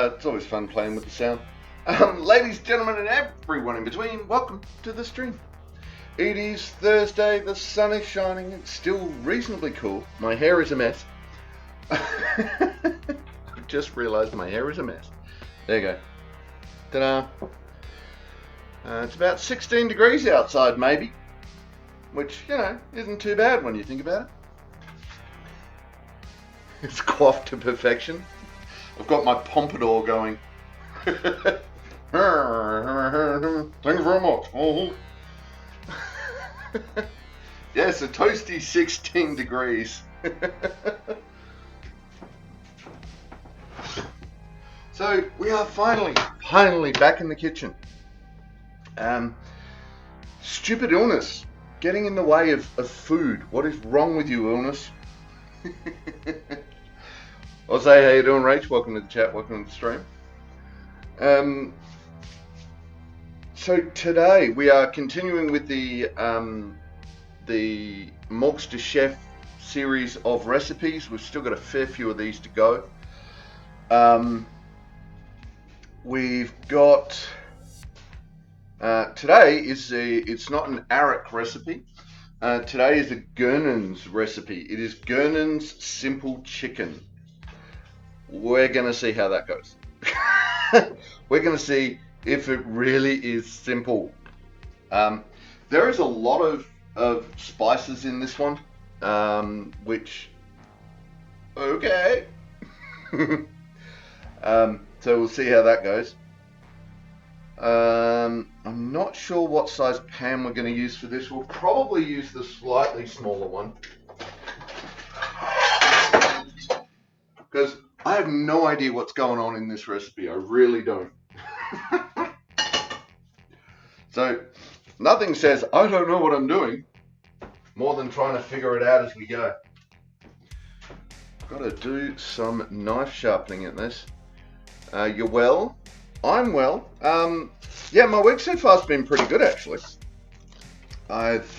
It's always fun playing with the sound. Ladies, gentlemen, and everyone in between, welcome to the stream. It is Thursday, the sun is shining, it's still reasonably cool. My hair is a mess. I just realised my hair is a mess. There you go. Ta-da. It's about 16 degrees outside, maybe. Which, you know, isn't too bad when you think about it. It's coiffed to perfection. I've got my pompadour going. Thank you very much. Yes, a toasty 16 degrees. So we are finally back in the kitchen. Stupid illness getting in the way of food. What is wrong with you, illness? I'll say, how you doing, Rach? Welcome to the chat, welcome to the stream. So today we are continuing with the Morcster Chef series of recipes. We've still got a fair few of these to go. We've got today it's not an Arak recipe. Today is a Gernon's recipe. It is Gernon's simple chicken. We're going to see how that goes. We're going to see if it really is simple. There is a lot of spices in this one, which, okay. So we'll see how that goes. I'm not sure what size pan we're going to use for this. We'll probably use the slightly smaller one, because I have no idea what's going on in this recipe. I really don't. So nothing says I don't know what I'm doing more than trying to figure it out as we go. Got to do some knife sharpening in this. You're well? I'm well. Yeah, my week so far has been pretty good, actually. I've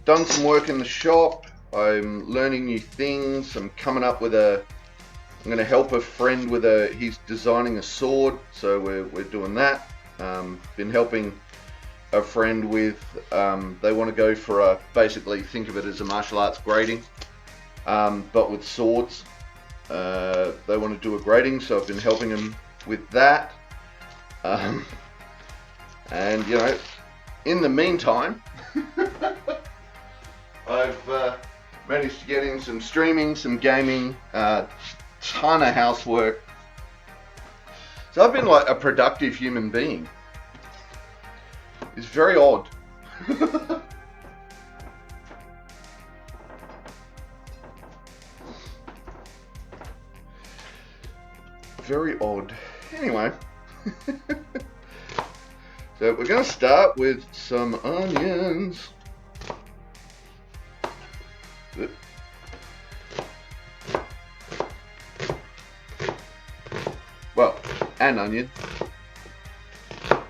done some work in the shop. I'm learning new things. I'm coming up with I'm going to help a friend with he's designing a sword, so we're doing that. Been helping a friend with, they want to go for basically think of it as a martial arts grading, but with swords. They want to do a grading, so I've been helping them with that. And, you know, in the meantime, I've managed to get in some streaming, some gaming, ton of housework. So I've been like a productive human being. It's very odd. Very odd. Anyway. So we're going to start with some onions. Well, an onion. I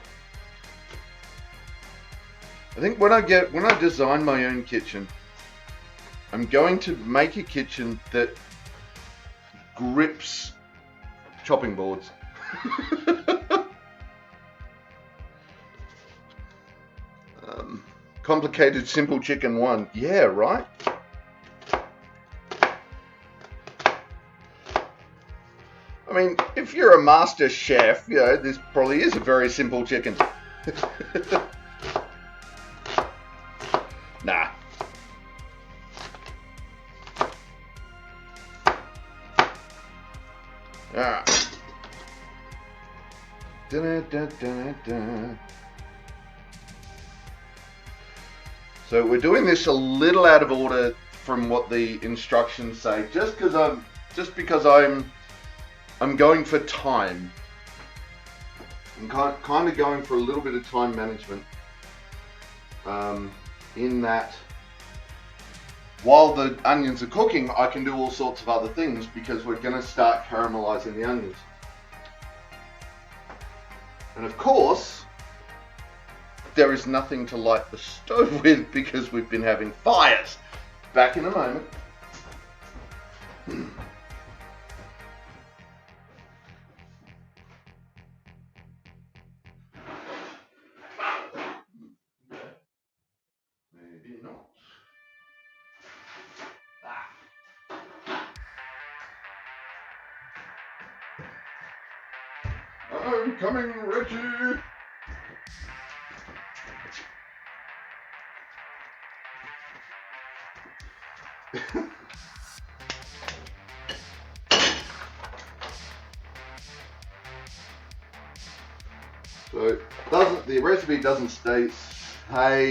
think when I design my own kitchen, I'm going to make a kitchen that grips chopping boards. Complicated simple chicken 1. Yeah, right? I mean, if you're a master chef, you know, this probably is a very simple chicken. Nah. Alright. So we're doing this a little out of order from what the instructions say, just because I'm going for time. I'm kind of going for a little bit of time management. In that, while the onions are cooking, I can do all sorts of other things, because we're going to start caramelizing the onions. And of course, there is nothing to light the stove with because we've been having fires. Back in a moment. Maybe not. I'm coming, Reggie! So the recipe doesn't stay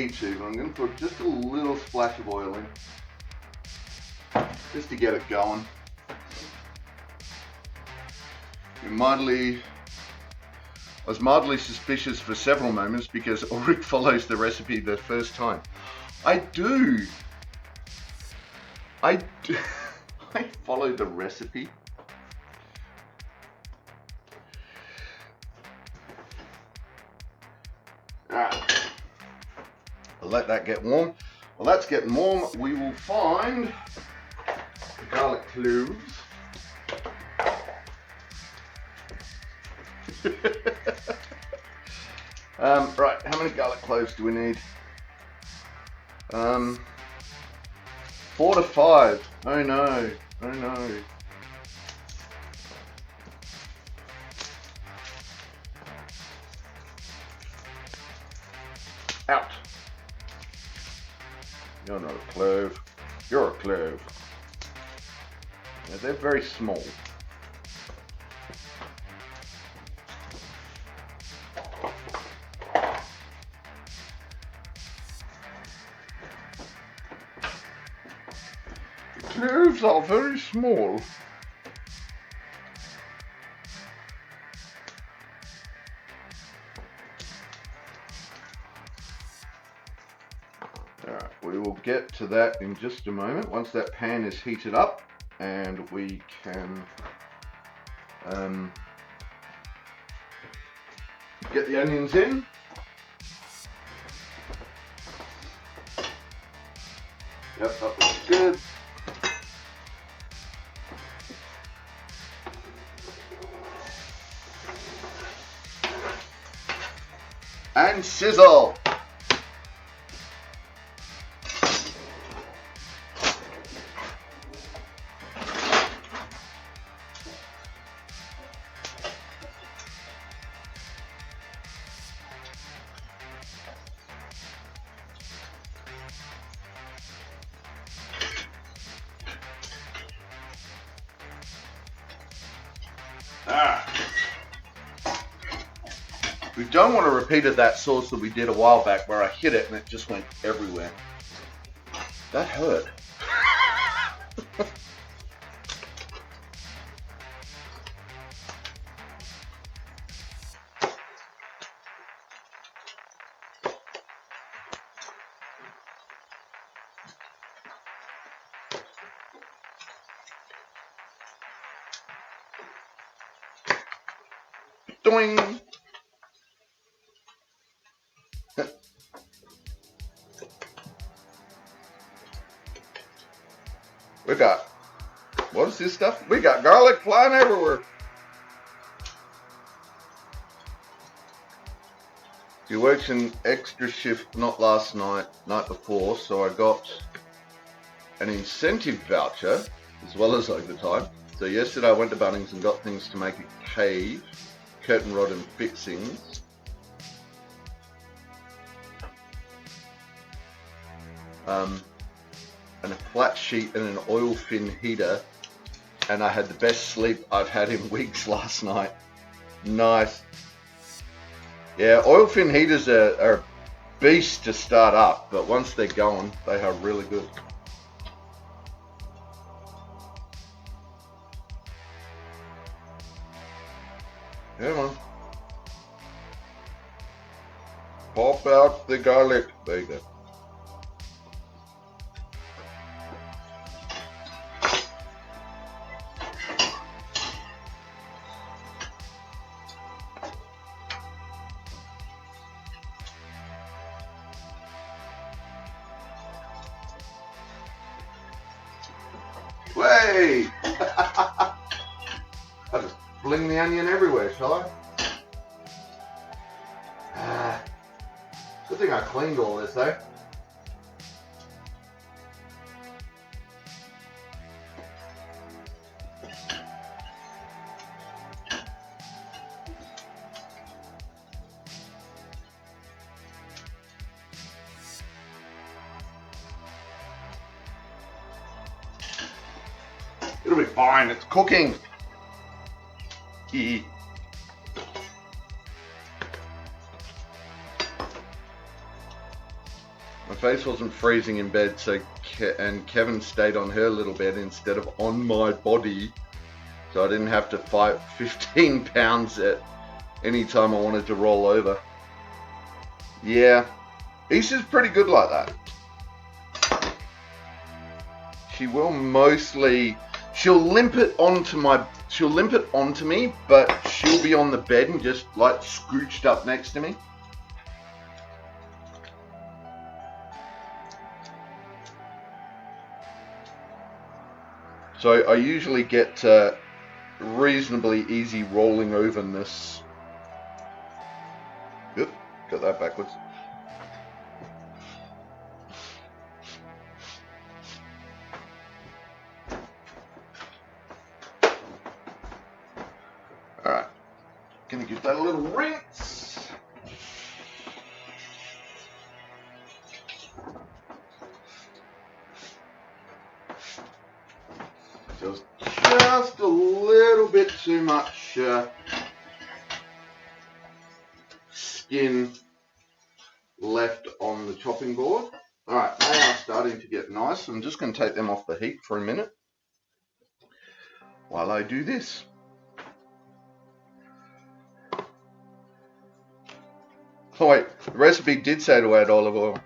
too long. I'm going to put just a little splash of oil in, just to get it going. I was mildly suspicious for several moments because Ulrich follows the recipe the first time. I do. I follow the recipe. Alright. I'll let that get warm. While that's getting warm, we will find the garlic cloves. Right, how many garlic cloves do we need? 4 to 5. Oh no, oh no. Out. You're not a clove. You're a clove. Yeah, they're very small. Cloves are very small. Alright, we will get to that in just a moment once that pan is heated up and we can get the onions in. Yep, that looks good. And sizzle. We don't want to repeat that sauce that we did a while back where I hit it and it just went everywhere. That hurt. Doing. We got, what is this stuff? We got garlic flying everywhere. You worked an extra shift, not last night, night before, so I got an incentive voucher as well as overtime. So yesterday I went to Bunnings and got things to make a cave, curtain rod and fixings. And a flat sheet and an oil fin heater, and I had the best sleep I've had in weeks last night. Nice. Yeah, oil fin heaters are a beast to start up, but once they're going, they are really good. Come on. Pop out the garlic. There you go. Way! I just fling the onion everywhere, shall I? Good thing I cleaned all this, though. It'll be fine, it's cooking. My face wasn't freezing in bed, so Kevin stayed on her little bed instead of on my body, so I didn't have to fight 15 pounds at any time I wanted to roll over. Yeah, Isha's pretty good like that. She will mostly, she'll limp it onto me, but she'll be on the bed and just like scooched up next to me. So I usually get reasonably easy rolling overness. Yep, got that backwards. Alright, gonna give that a little rinse. Just a little bit too much skin left on the chopping board. Alright, they are starting to get nice. I'm just going to take them off the heat for a minute while I do this. Oh wait, the recipe did say to add olive oil.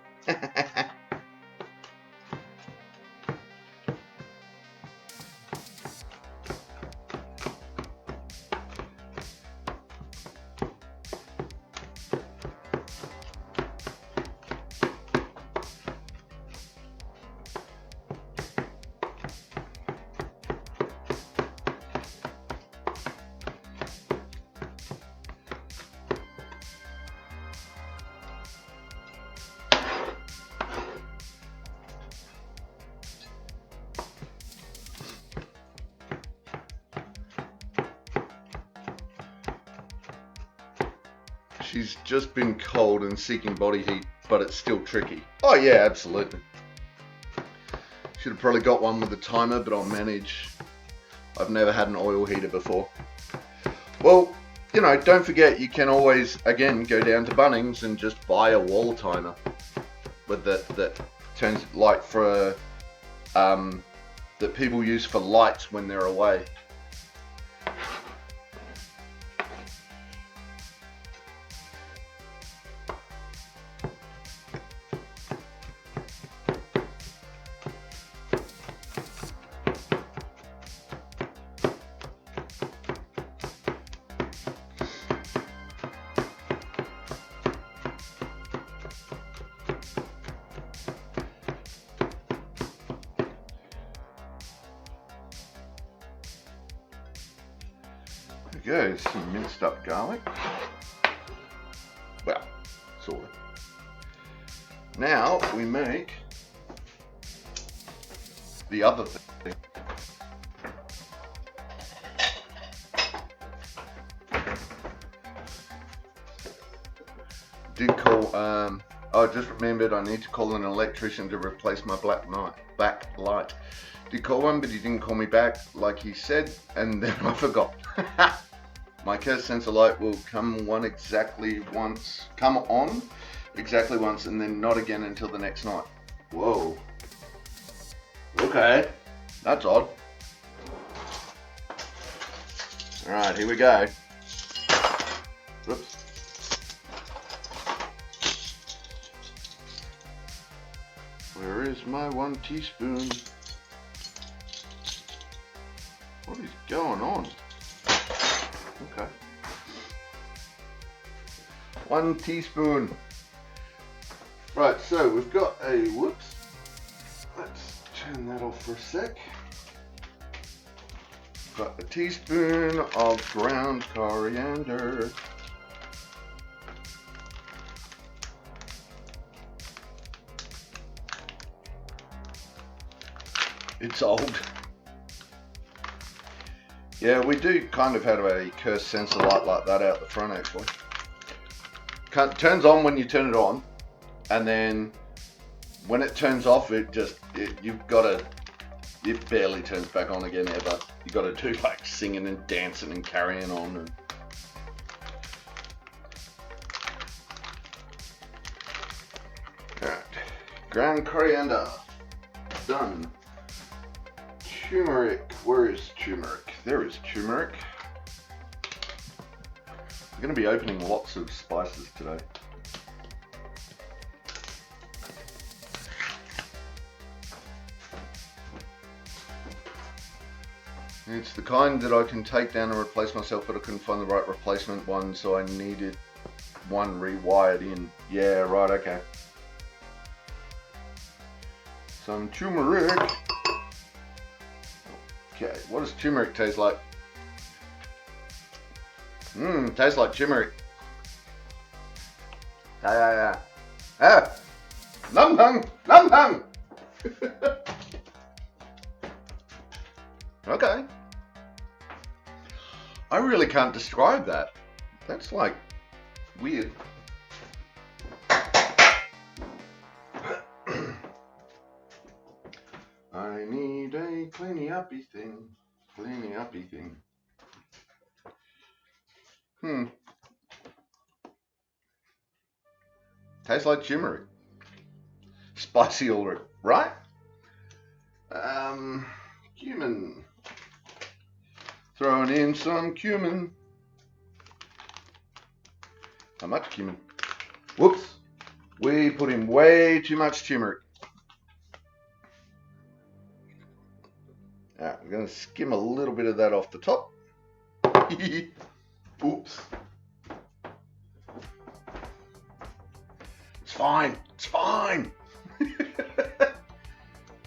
She's just been cold and seeking body heat, but it's still tricky. Oh yeah, absolutely. Should have probably got one with a timer, but I'll manage. I've never had an oil heater before. Well, you know, don't forget you can always, again, go down to Bunnings and just buy a wall timer with that turns like for that people use for lights when they're away. There we go, some minced up garlic. Well, sort of. Now we make the other thing. Did call, I just remembered I need to call an electrician to replace my black light. Did call one, but he didn't call me back like he said, and then I forgot. My Cas sensor light will come on exactly once, and then not again until the next night. Whoa. Okay, that's odd. Alright, here we go. Whoops. Where is my 1 teaspoon? What is going on? Okay. 1 teaspoon. Right, so we've got a, whoops. Let's turn that off for a sec. Got a teaspoon of ground coriander. It's old. Yeah, we do kind of have a curse sensor light like that out the front actually. Turns on when you turn it on, and then when it turns off, it barely turns back on again ever. You got to do like singing and dancing and carrying on. And alright, ground coriander done. Turmeric, where is turmeric? There is turmeric. I'm going to be opening lots of spices today. It's the kind that I can take down and replace myself, but I couldn't find the right replacement one, so I needed one rewired in. Yeah, right, okay. Some turmeric. Okay, what does turmeric taste like? Tastes like turmeric. Num hung, num hung. Okay. I really can't describe that. That's like weird. I need a cleany-uppy thing. Cleany-uppy thing. Tastes like turmeric. Spicy already, right? Cumin. Throwing in some cumin. How much cumin? Whoops. We put in way too much turmeric. Alright, I'm going to skim a little bit of that off the top. Oops. It's fine. It's fine.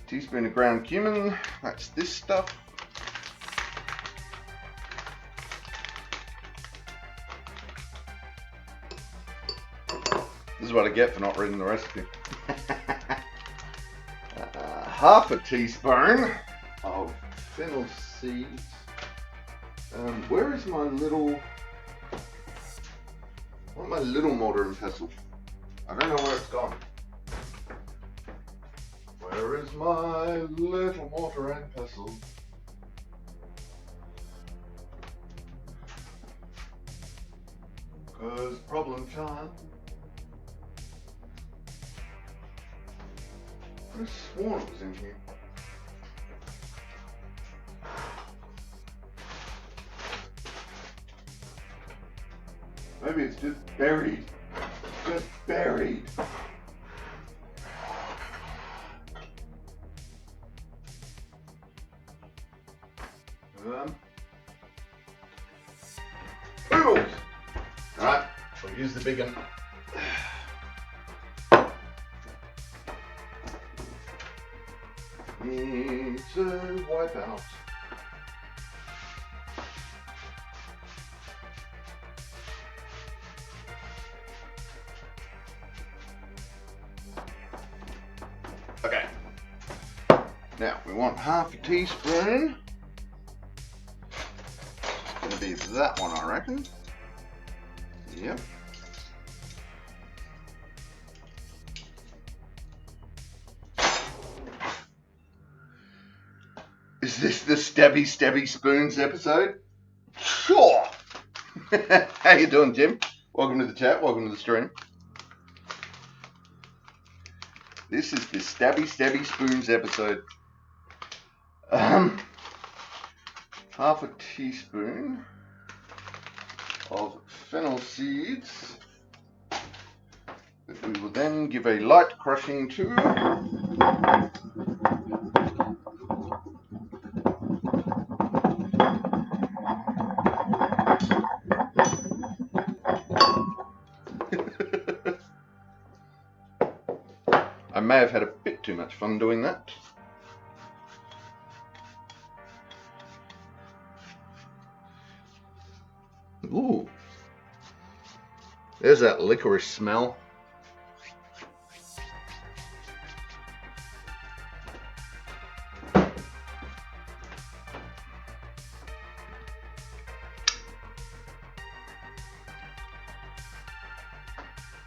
Teaspoon of ground cumin. That's this stuff. This is what I get for not reading the recipe. Half a teaspoon of fennel seeds. Where is my little... I want my little mortar and pestle. I don't know where it's gone. Where is my little mortar and pestle? Cause problem child. I swore it was in here. Maybe it's just buried. Just buried. Oodles! Alright, we'll use the big one. Need to wipe out. Okay. Now we want half a teaspoon. It's gonna be that one, I reckon. Yep. Is this the Stabby Spoons episode? Sure! How you doing, Jim? Welcome to the chat, welcome to the stream. This is the Stabby Spoons episode. Half a teaspoon of fennel seeds that we will then give a light crushing to. I may have had a bit too much fun doing that. Ooh. There's that licorice smell.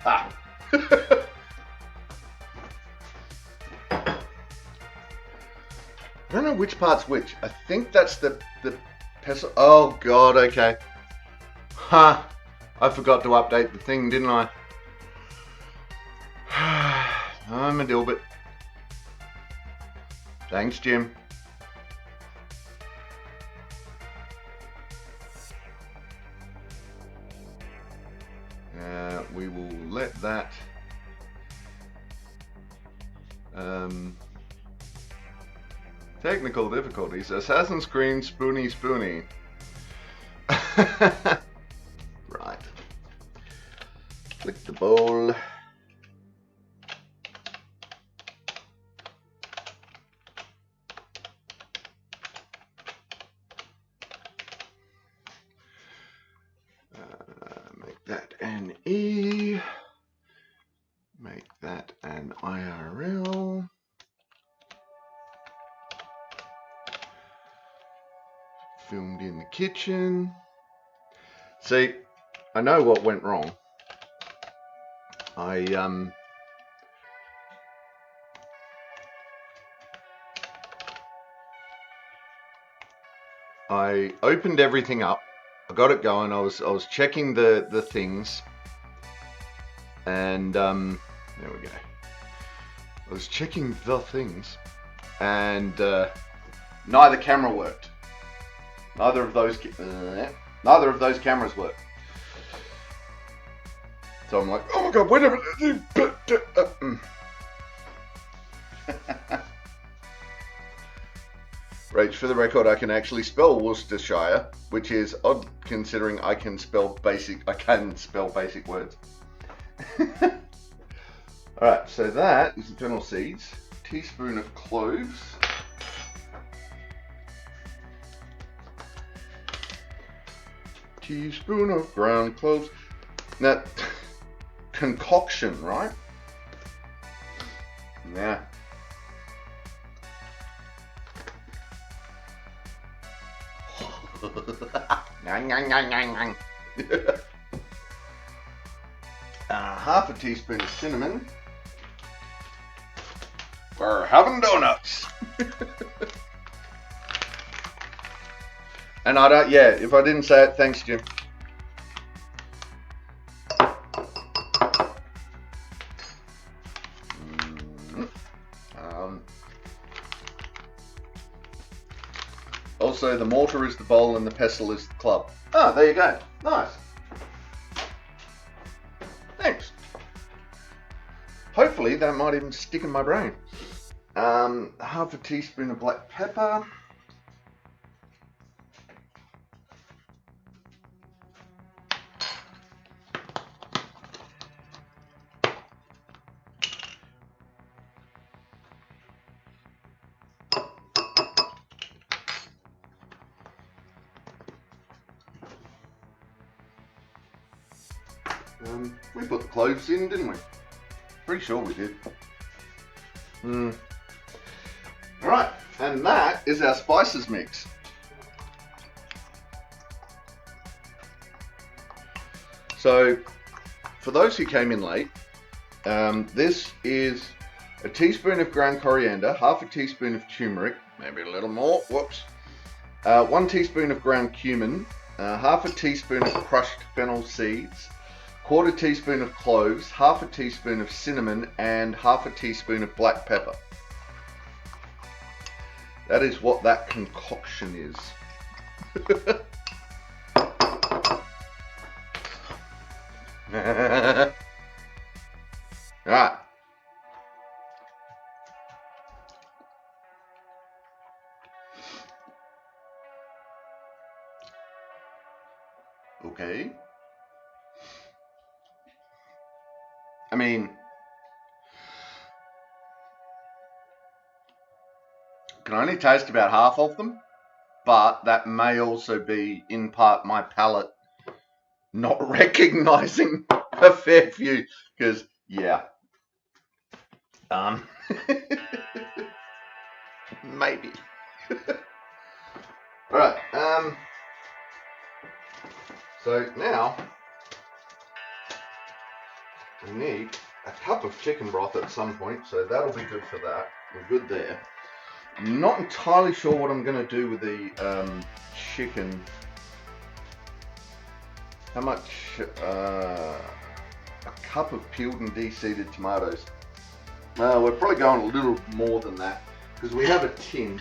Ah. I don't know which part's which. I think that's the pestle. Oh god, okay. Ha! I forgot to update the thing, didn't I? I'm a dilbit. Thanks, Jim. We will let that technical difficulties. Assassin's Creed Spoony. Right. Click the bowl. Make that an E. Make that an IRL. Filmed in the kitchen. See, I know what went wrong. I opened everything up. I got it going. I was checking the things, and there we go. I was checking the things, and neither camera worked. Neither of those cameras worked. So I'm like, oh my god, wait a minute. Rach, for the record, I can actually spell Worcestershire, which is odd considering I can spell basic words. Alright, so that is the fennel seeds, teaspoon of cloves, teaspoon of ground cloves. Now, concoction, right? Yeah. Half a teaspoon of cinnamon. We're having donuts. And I don't, yeah, if I didn't say it, thanks, Jim. Also, the mortar is the bowl and the pestle is the club. Oh, there you go. Nice. Thanks. Hopefully, that might even stick in my brain. Half a teaspoon of black pepper. We put the cloves in, didn't we? Pretty sure we did. Alright, and that is our spices mix. So, for those who came in late, this is a teaspoon of ground coriander, half a teaspoon of turmeric, maybe a little more, whoops. 1 teaspoon of ground cumin, half a teaspoon of crushed fennel seeds, 1/4 teaspoon of cloves, half a teaspoon of cinnamon, and half a teaspoon of black pepper. That is what that concoction is. Right. Okay. I mean, can only taste about half of them, but that may also be in part my palate not recognizing a fair few, because yeah, maybe. All right. So now we need a cup of chicken broth at some point, so that'll be good for that. We're good there. I'm not entirely sure what I'm going to do with the chicken. How much? A cup of peeled and de-seeded tomatoes. We're probably going a little more than that because we have a tin.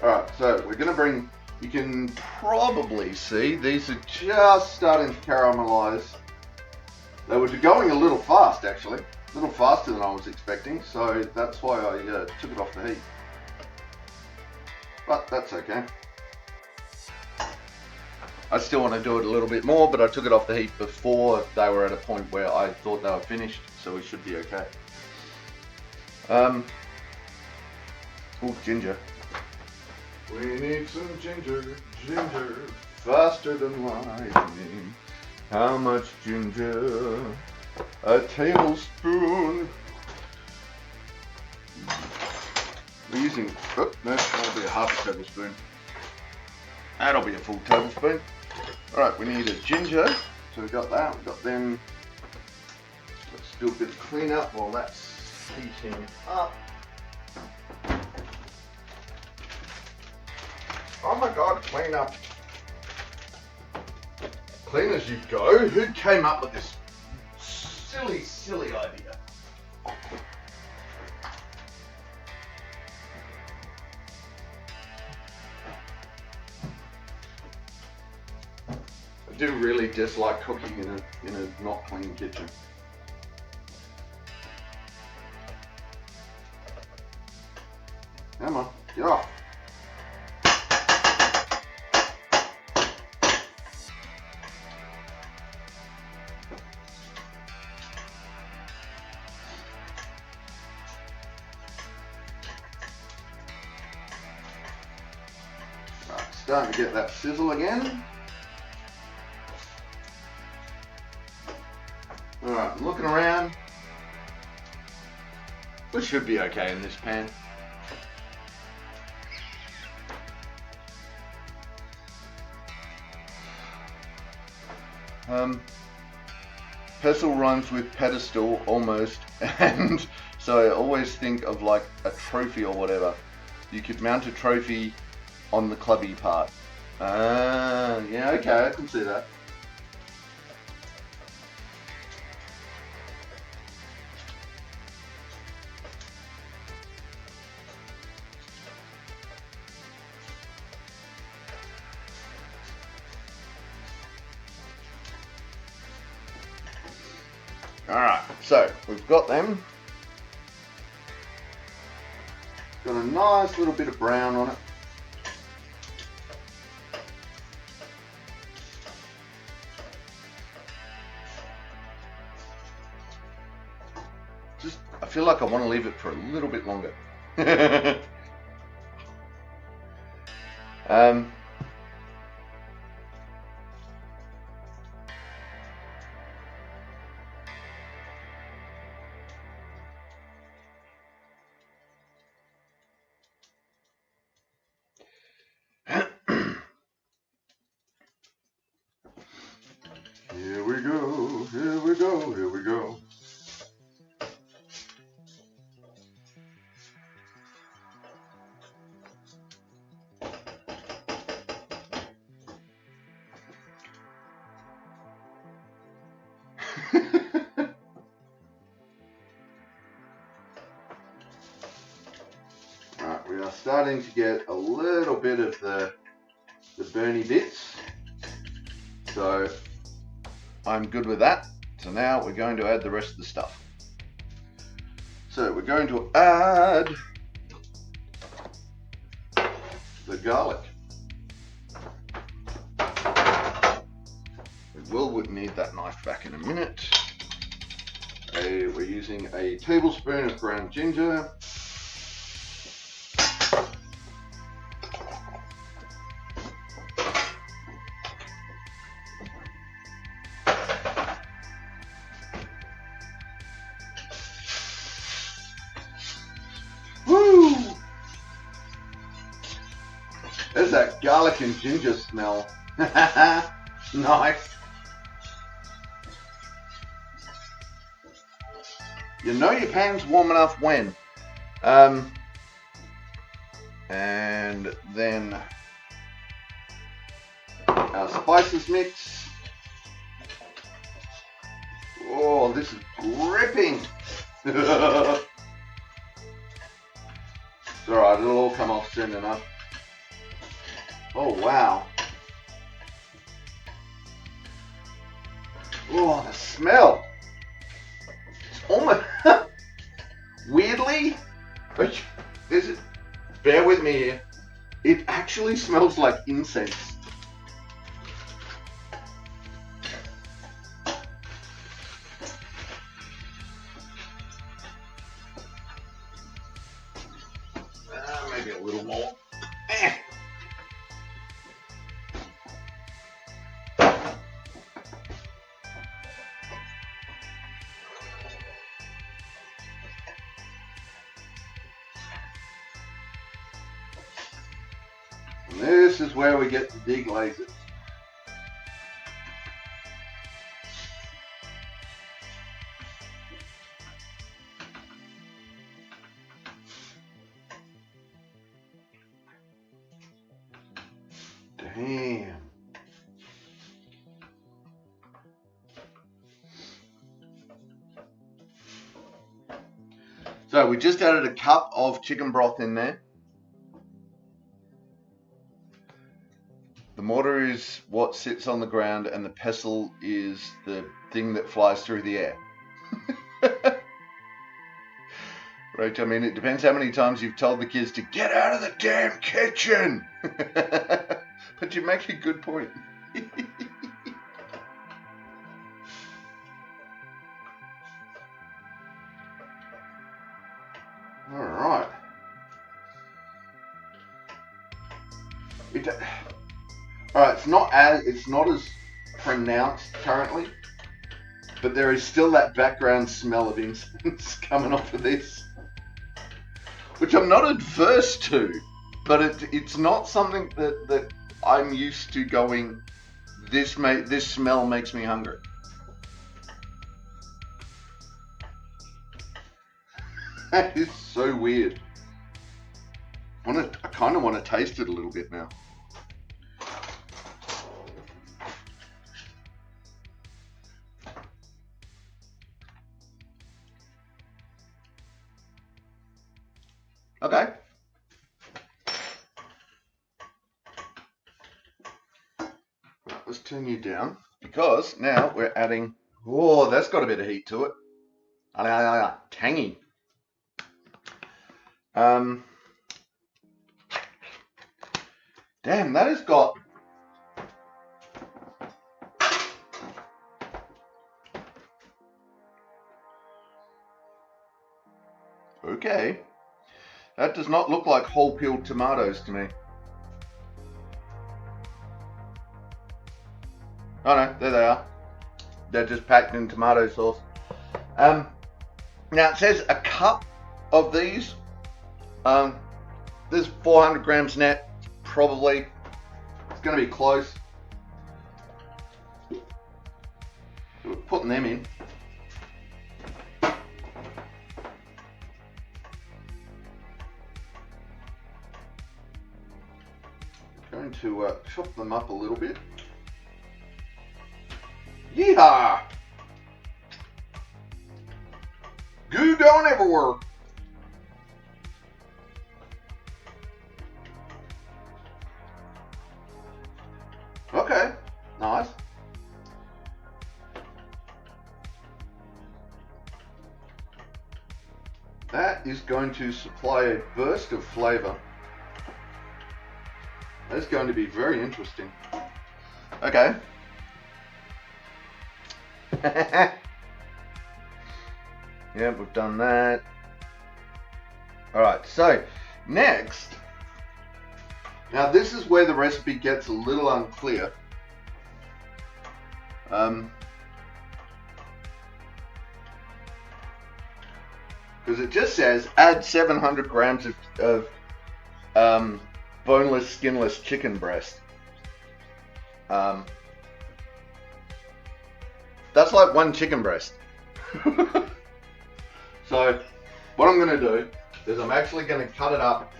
Alright, so we're going to bring, you can probably see, these are just starting to caramelize. They were going a little fast actually, a little faster than I was expecting, so that's why I took it off the heat. But that's okay. I still want to do it a little bit more, but I took it off the heat before they were at a point where I thought they were finished, so we should be okay. Oh, ginger. We need some ginger, ginger, faster than lightning. How much ginger? A tablespoon. We're using, oh, no, that'll be a half a tablespoon. That'll be a full tablespoon. Alright, we need a ginger. So we've got that, we've got them. Let's do a bit of cleanup while that's heating up. Oh my god, clean up. Clean as you go? Who came up with this silly, silly idea? I do really dislike cooking in a not clean kitchen. Come on, get off. Starting to get that sizzle again. Alright, I'm looking around. We should be okay in this pan. Pestle rhymes with pedestal almost, and so I always think of like a trophy or whatever. You could mount a trophy on the clubby part. Yeah, okay, I can see that. Alright, so we've got them. Got a nice little bit of brown on it. I feel like I want to leave it for a little bit longer. Here we go, here we go, here we go. Alright, we are starting to get a little bit of the burny bits, so I'm good with that. So now we're going to add the rest of the stuff. So we're going to add the garlic. We will need that knife back in a minute. We're using a tablespoon of ground ginger. There's that garlic and ginger smell. Nice. You know your pan's warm enough when. And then our spices mix. Oh, this is gripping. It's alright, it'll all come off soon enough. Oh, wow. Oh, the smell. It's almost weirdly, bear with me here. It actually smells like incense. Maybe a little more. And this is where we get to deglaze it. Damn. So we just added a cup of chicken broth in there. The mortar is what sits on the ground and the pestle is the thing that flies through the air. Right, I mean, it depends how many times you've told the kids to get out of the damn kitchen. But you make a good point. All right. All right. It's not as pronounced currently, but there is still that background smell of incense coming off of this, which I'm not adverse to, but it's not something that I'm used to going, this smell makes me hungry. That is so weird. I kind of want to taste it a little bit now. Okay. Let's turn you down because now we're adding. Oh, that's got a bit of heat to it. Tangy. Damn, that has got. Okay. That does not look like whole peeled tomatoes to me. Oh no, there they are. They're just packed in tomato sauce. Now it says a cup of these. There's 400 grams net, probably. It's going to be close. So we're putting them in. Going to chop them up a little bit. Yeehaw! Goo going everywhere. Okay, nice. That is going to supply a burst of flavor. That's going to be very interesting. Okay. Yeah, we've done that. Alright, so next, now this is where the recipe gets a little unclear. Because it just says add 700 grams of boneless, skinless chicken breast. That's like one chicken breast. So what I'm going to do is I'm actually going to cut it up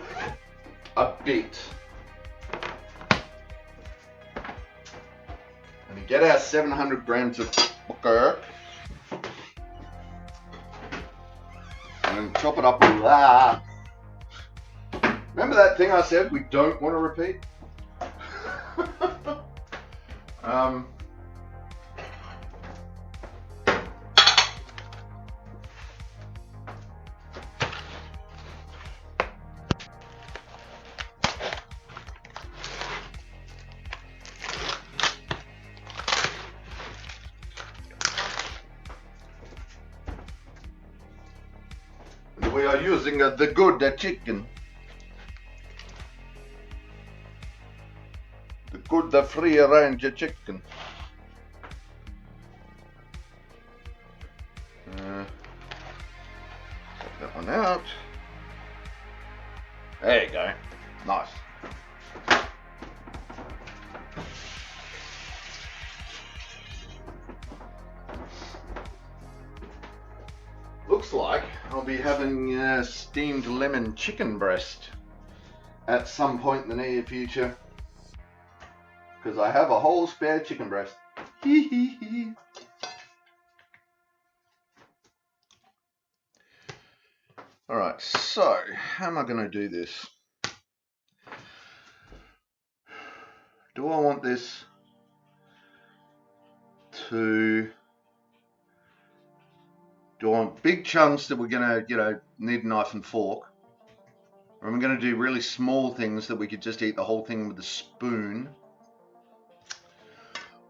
a bit. And we get our 700 grams of butter and chop it up with that. Remember that thing I said we don't want to repeat? We are using the good chicken. The good free range chicken. Take that one out. There you go. Nice. Looks like I'll be having steamed lemon chicken breast at some point in the near future, because I have a whole spare chicken breast. Alright, so how am I going to do this? Do I want this to... Do I want big chunks that we're going to, need a knife and fork? Or am I going to do really small things that we could just eat the whole thing with a spoon?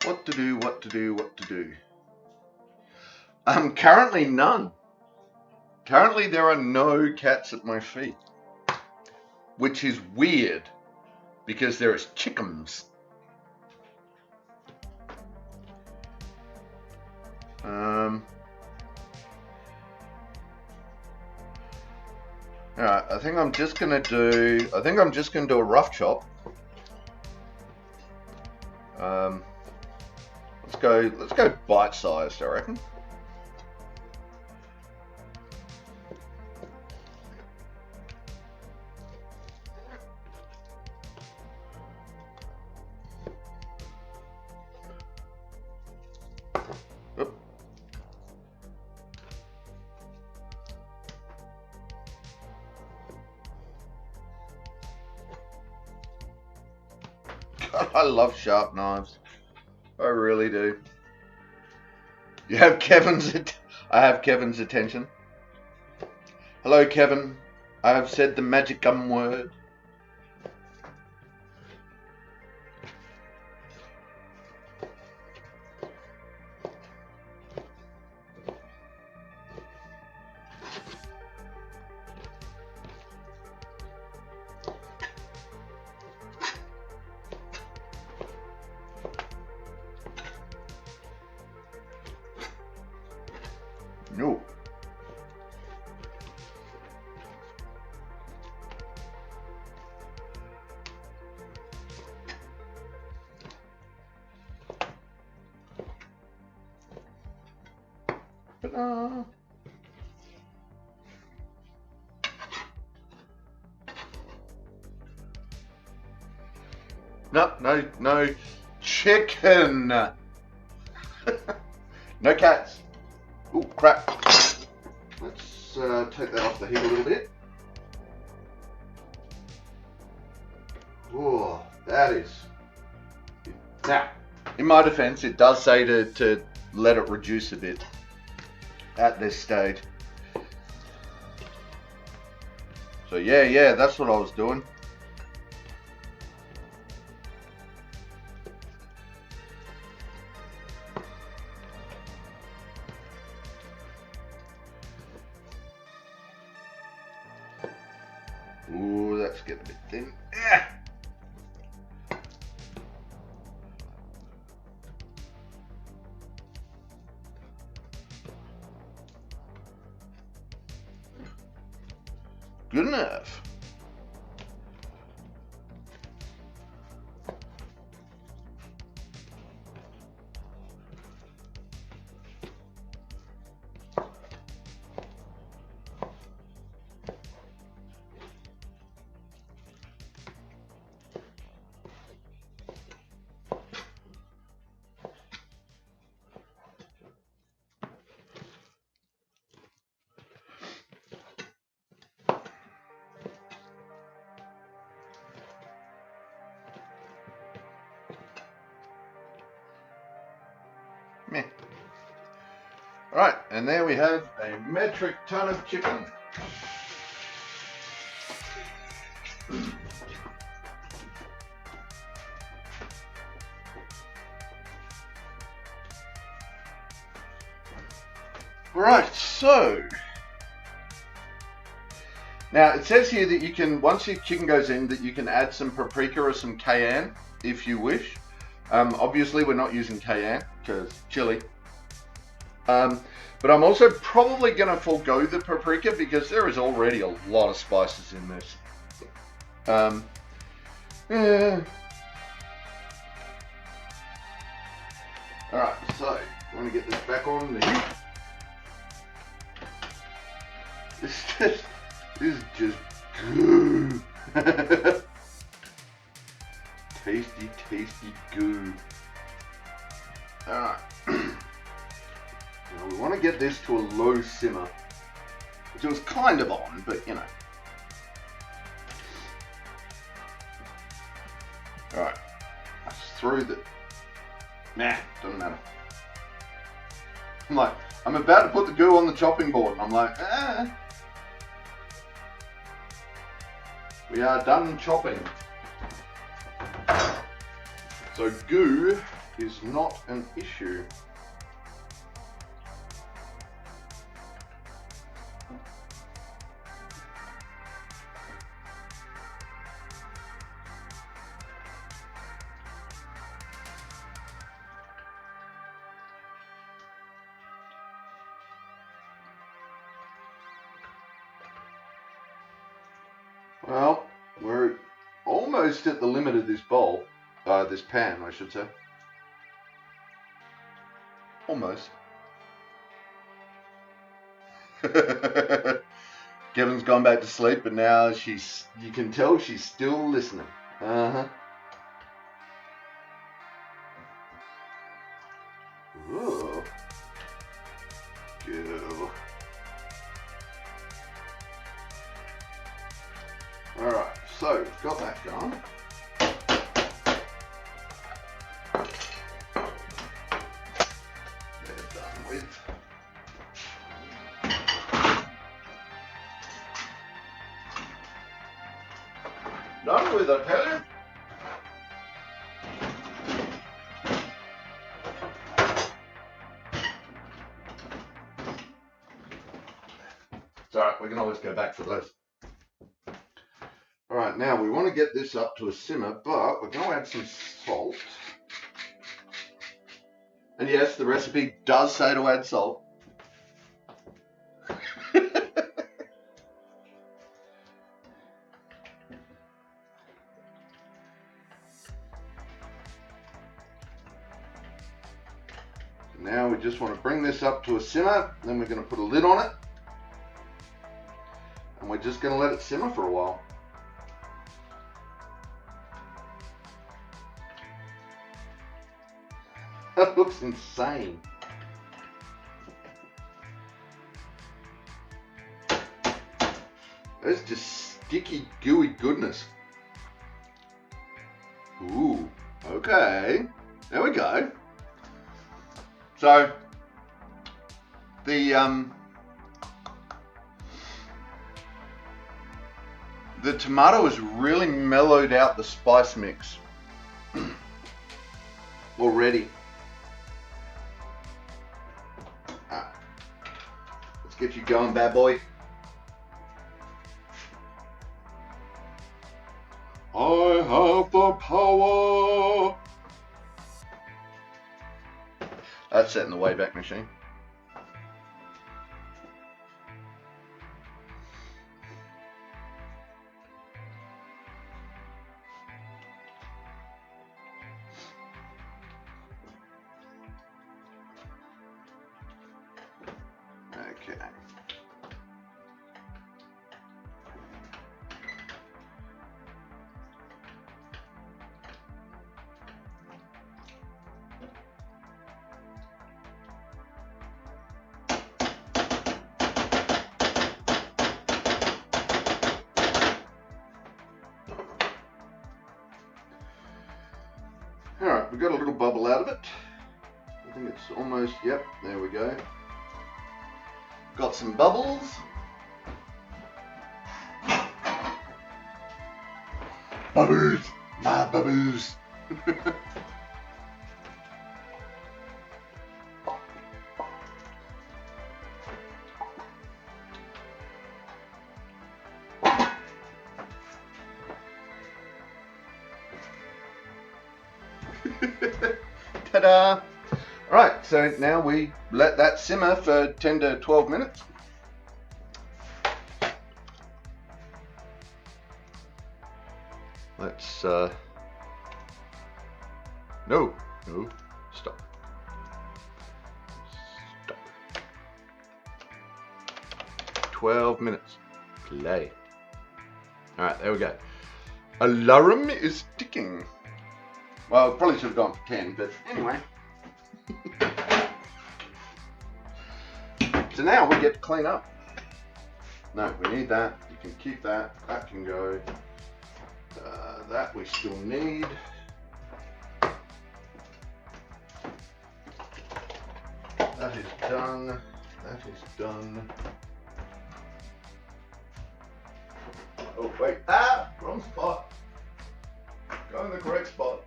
What to do, what to do, what to do? Currently none. Currently there are no cats at my feet. Which is weird, because there is chickens. Alright, I think I'm just gonna do a rough chop. Let's go bite-sized, I reckon. Oop. God, I love sharp knives. I really do. You have I have Kevin's attention. Hello, Kevin. I have said the magic gum word. No. Ta-da. No chicken. No cats. Oh crap. Let's take that off the heat a little bit. Oh, that is. Now, in my defense, it does say to let it reduce a bit at this stage. So yeah, that's what I was doing. Ooh, that's getting a bit thin. Yeah. Good enough. Right, and there we have a metric ton of chicken. Right, so now it says here that you can, once your chicken goes in, that you can add some paprika or some cayenne if you wish. Obviously we're not using cayenne because chili. But I'm also probably going to forego the paprika because there is already a lot of spices in this. Yeah. Alright, so I'm going to get this back on the heat. This is just goo. Tasty, tasty goo. Alright. Now we want to get this to a low simmer, which it was kind of on, but you know. Alright. I just threw the... Nah, doesn't matter. I'm like, I'm about to put the goo on the chopping board, and I'm like, ah. We are done chopping. So goo is not an issue. Well, we're almost at the limit of this bowl, this pan, I should say. Almost. Kevin's gone back to sleep, but now you can tell she's still listening. Uh-huh. Ooh. Go. Alright, so got that going. They're done with. Done with, I tell you. It's alright, we can always go back for those. Alright, now we want to get this up to a simmer, but we're going to add some salt. And yes, the recipe does say to add salt. Now we just want to bring this up to a simmer, then we're going to put a lid on it. And we're just going to let it simmer for a while. That looks insane. That's just sticky, gooey goodness. Ooh, okay. There we go. So, the tomato has really mellowed out the spice mix already. Let's get you going, bad boy. I have the power. That's set in the Wayback Machine. Okay. Alright, we got a little bubble out of it. I think it's almost, yep, there we go. got some bubbles. Bubbles, my bubbles. Ta-da! Alright, so now we let that simmer for 10 to 12 minutes. Let's, no, stop. 12 minutes. Play. Alright, there we go. Alarm is ticking. Well, probably should have gone for 10, but anyway. So now we get to clean up. No, we need that. You can keep that. That can go. That we still need. That is done. That is done. Oh, wait. Ah! Wrong spot. Go in the correct spot.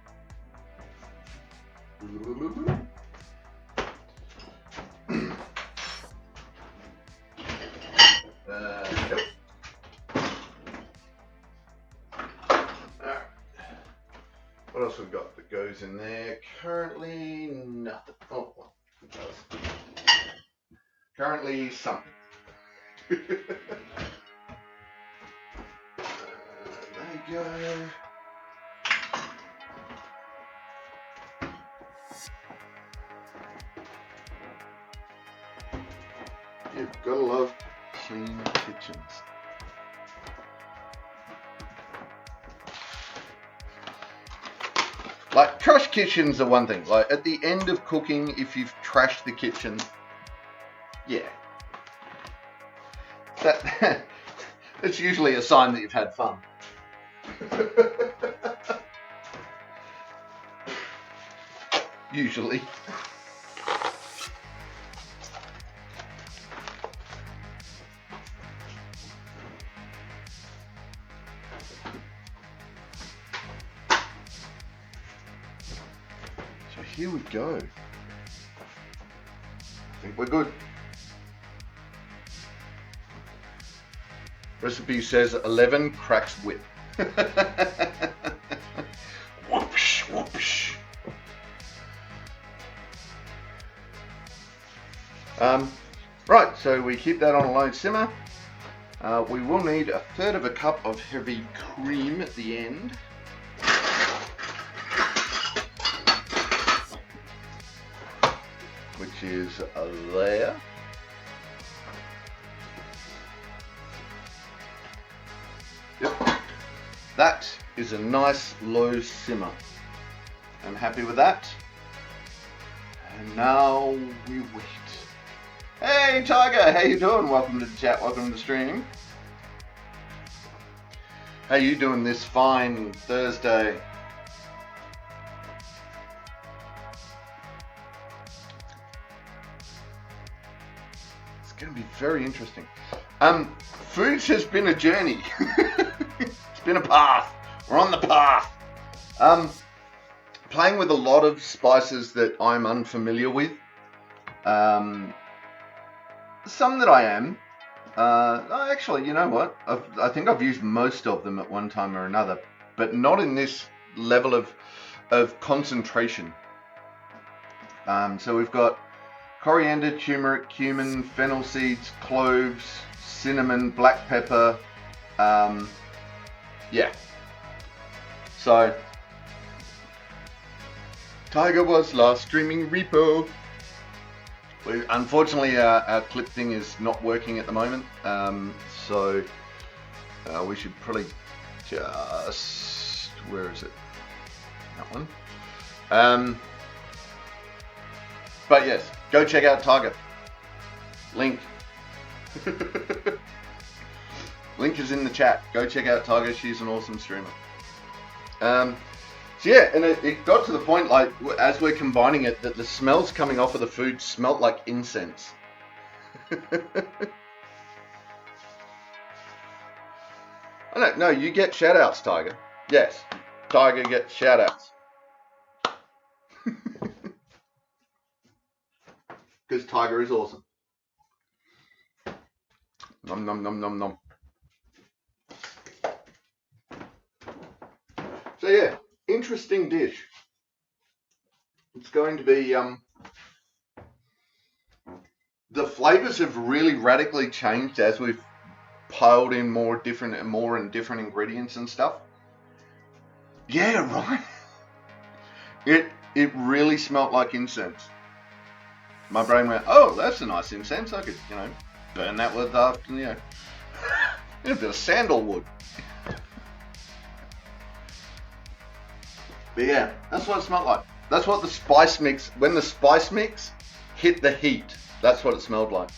Yep. What else we've got that goes in there? Currently nothing. Oh, well, it does. Currently something. There you go. You've got to love clean kitchens. Like, trash kitchens are one thing. Like, at the end of cooking, if you've trashed the kitchen, yeah. That's usually a sign that you've had fun. Usually. Here we go. I think we're good. Recipe says 11 cracks whip. Whoopsh, whoopsh. Right, so we keep that on a low simmer. We will need 1/3 of a cup of heavy cream at the end. Which is there. Yep. That is a nice low simmer. I'm happy with that. And now we wait. Hey Tiger, how you doing? Welcome to the chat, welcome to the stream. How you doing this fine Thursday? Going to be very interesting. Foods has been a journey. It's been a path. We're on the path. Playing with a lot of spices that I'm unfamiliar with. Some that I am. Actually, you know what? I think I've used most of them at one time or another, but not in this level of concentration. So we've got coriander, turmeric, cumin, fennel seeds, cloves, cinnamon, black pepper. Yeah. So, Tiger was last streaming repo. Unfortunately, our clip thing is not working at the moment. So, we should probably just... Where is it? That one. But yes, go check out Tiger. Link. Link is in the chat. Go check out Tiger. She's an awesome streamer. So yeah, and it got to the point, like, as we're combining it, that the smells coming off of the food smelt like incense. I don't know. You get shout outs, Tiger. Yes, Tiger gets shout outs. Because Tiger is awesome. Nom nom nom nom nom. So yeah, interesting dish. It's going to be the flavors have really radically changed as we've piled in more and different ingredients and stuff. Yeah, right. It really smelt like incense. My brain went, oh, that's a nice incense. I could, burn that with a bit of sandalwood. But yeah, that's what it smelled like. That's what the spice mix, when the spice mix hit the heat, that's what it smelled like.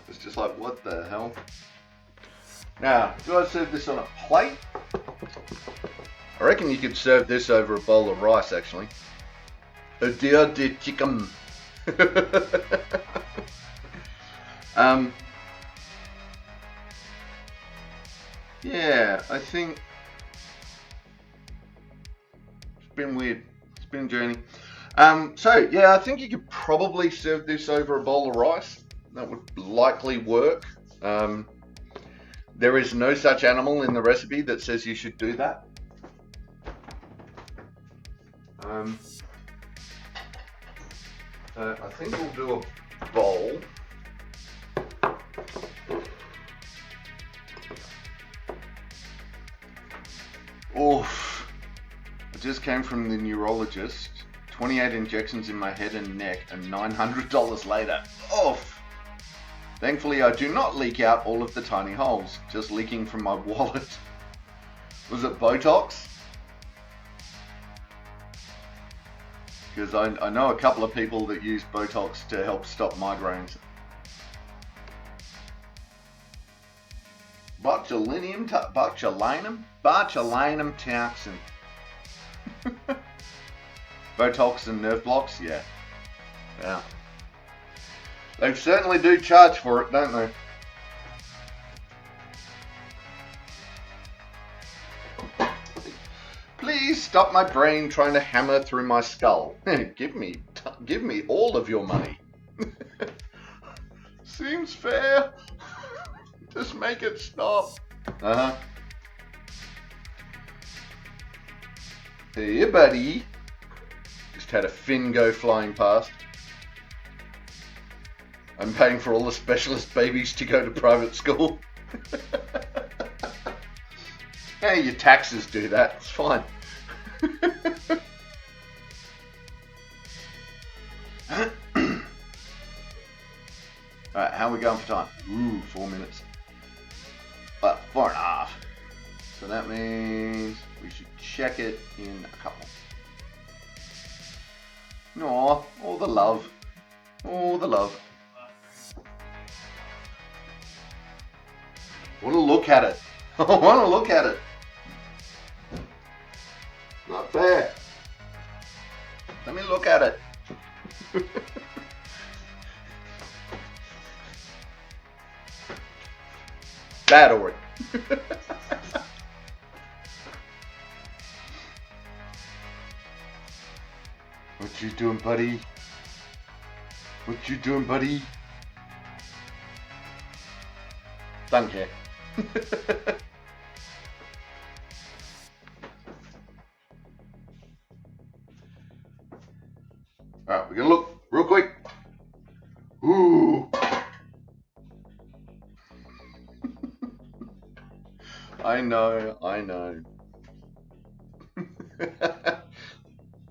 It's just like, what the hell? Now, do I serve this on a plate? I reckon you could serve this over a bowl of rice, actually. A deer de chicken. Yeah, I think it's been weird. It's been a journey. So yeah, I think you could probably serve this over a bowl of rice. That would likely work. There is no such animal in the recipe that says you should do that. I think we'll do a bowl. Oof. I just came from the neurologist. 28 injections in my head and neck and $900 later. Oof. Thankfully, I do not leak out all of the tiny holes, just leaking from my wallet. Was it Botox? Because I know a couple of people that use Botox to help stop migraines. Botulinum toxin. Botox and nerve blocks, yeah. Yeah. They certainly do charge for it, don't they? Please stop my brain trying to hammer through my skull. Give me all of your money. Seems fair. Just make it stop. Hey, buddy. Just had a fin go flying past. I'm paying for all the specialist babies to go to private school. Hey, your taxes do that. It's fine. Alright, how are we going for time? Ooh, 4 minutes. 4.5. So that means we should check it in a couple. Aw, all the love. All the love. Want to look at it. I want to look at it. Not fair. Let me look at it. Bad Ori. What you doing, buddy? What you doing, buddy? Danke. Alright, we're gonna look real quick. Ooh. I know.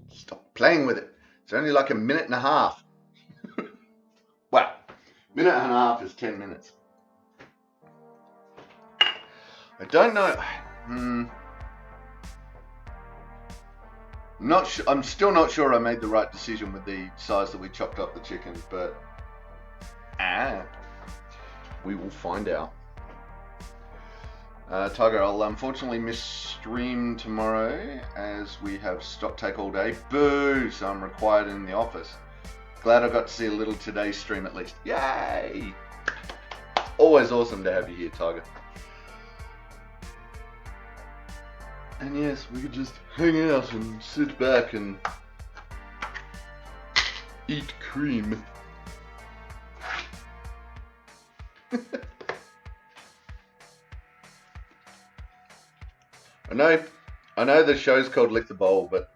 Stop playing with it. It's only like a minute and a half. Well, minute and a half is 10 minutes. I don't know. I'm still not sure I made the right decision with the size that we chopped up the chicken, but we will find out. Tiger, I'll unfortunately miss stream tomorrow as we have stop take all day. Boo! So I'm required in the office. Glad I got to see a little Today stream at least. Yay! Always awesome to have you here, Tiger. And yes, we could just hang out and sit back and eat cream. I know the show's called Lick the Bowl, but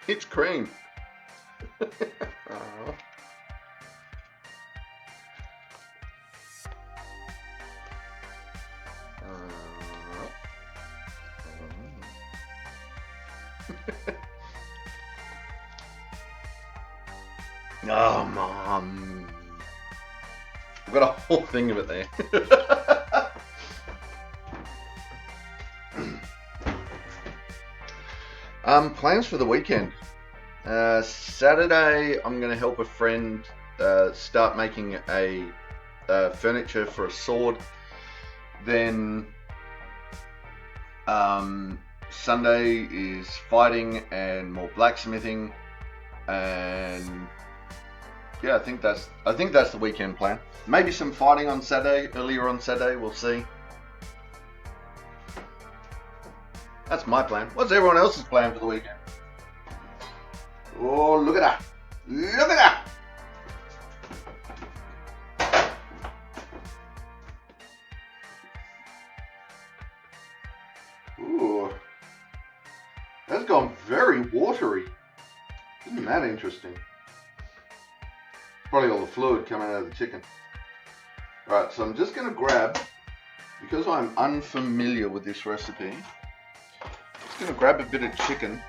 it's cream. Oh, Mom. I've got a whole thing of it there. Plans for the weekend. Saturday, I'm going to help a friend start making a furniture for a sword. Then Sunday is fighting and more blacksmithing, and yeah, I think that's the weekend plan. Maybe some fighting on Saturday, earlier on Saturday, we'll see. That's my plan. What's everyone else's plan for the weekend? Oh, look at that. Look at that. Ooh. That's gone very watery. Isn't that interesting? Probably all the fluid coming out of the chicken. Right, so I'm just going to grab, because I'm unfamiliar with this recipe, I'm just going to grab a bit of chicken.